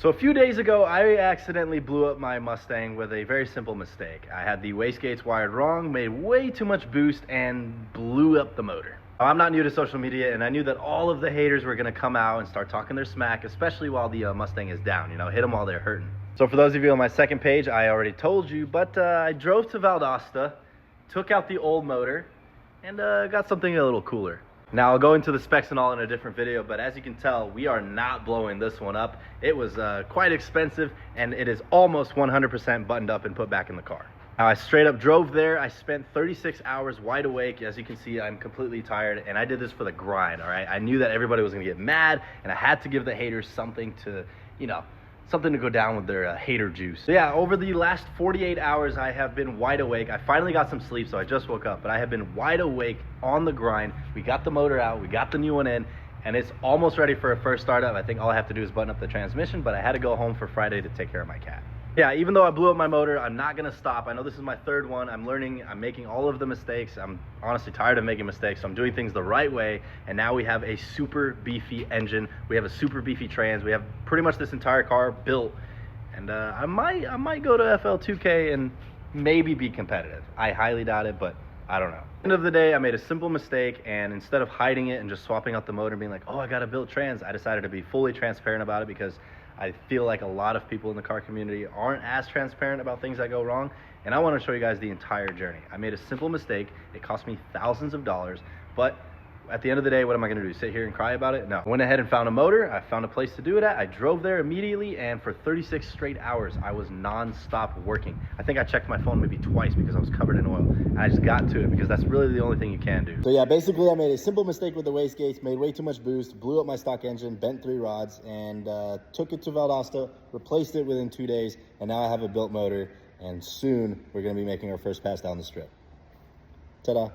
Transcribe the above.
So a few days ago, I accidentally blew up my Mustang with a very simple mistake. I had the wastegates wired wrong, made way too much boost, and blew up the motor. I'm not new to social media, and I knew that all of the haters were gonna come out and start talking their smack, especially while the Mustang is down, you know, hit them while they're hurting. So for those of you on my second page, I already told you, but I drove to Valdosta, took out the old motor, and got something a little cooler. Now I'll go into the specs and all in a different video, but as you can tell, we are not blowing this one up. It was quite expensive, and it is almost 100% buttoned up and put back in the car. Now I straight up drove there. I spent 36 hours wide awake. As you can see, I'm completely tired, and I did this for the grind, all right? I knew that everybody was gonna get mad, and I had to give the haters something to, you know, something to go down with their hater juice. So yeah, over the last 48 hours, I have been wide awake. I finally got some sleep, so I just woke up, but I have been wide awake on the grind. We got the motor out, we got the new one in, and it's almost ready for a first startup. I think all I have to do is button up the transmission, but I had to go home for Friday to take care of my cat. Yeah, even though I blew up my motor, I'm not gonna stop. I know this is my third one. I'm learning, I'm making all of the mistakes. I'm honestly tired of making mistakes, so I'm doing things the right way. And now we have a super beefy engine. We have a super beefy trans. We have pretty much this entire car built. And I might go to FL2K and maybe be competitive. I highly doubt it, but I don't know. End of the day, I made a simple mistake, and instead of hiding it and just swapping out the motor and being like, oh, I got a built trans, I decided to be fully transparent about it, because I feel like a lot of people in the car community aren't as transparent about things that go wrong, and I want to show you guys the entire journey. I made a simple mistake. It cost me thousands of dollars, but at the end of the day, what am I going to do? Sit here and cry about it? No. I went ahead and found a motor. I found a place to do it at. I drove there immediately, and for 36 straight hours, I was non-stop working. I think I checked my phone maybe twice because I was covered in oil. And I just got to it because that's really the only thing you can do. So yeah, basically I made a simple mistake with the wastegates, made way too much boost, blew up my stock engine, bent 3 rods, and took it to Valdosta, replaced it within 2 days, and now I have a built motor, and soon we're going to be making our first pass down the strip. Ta-da.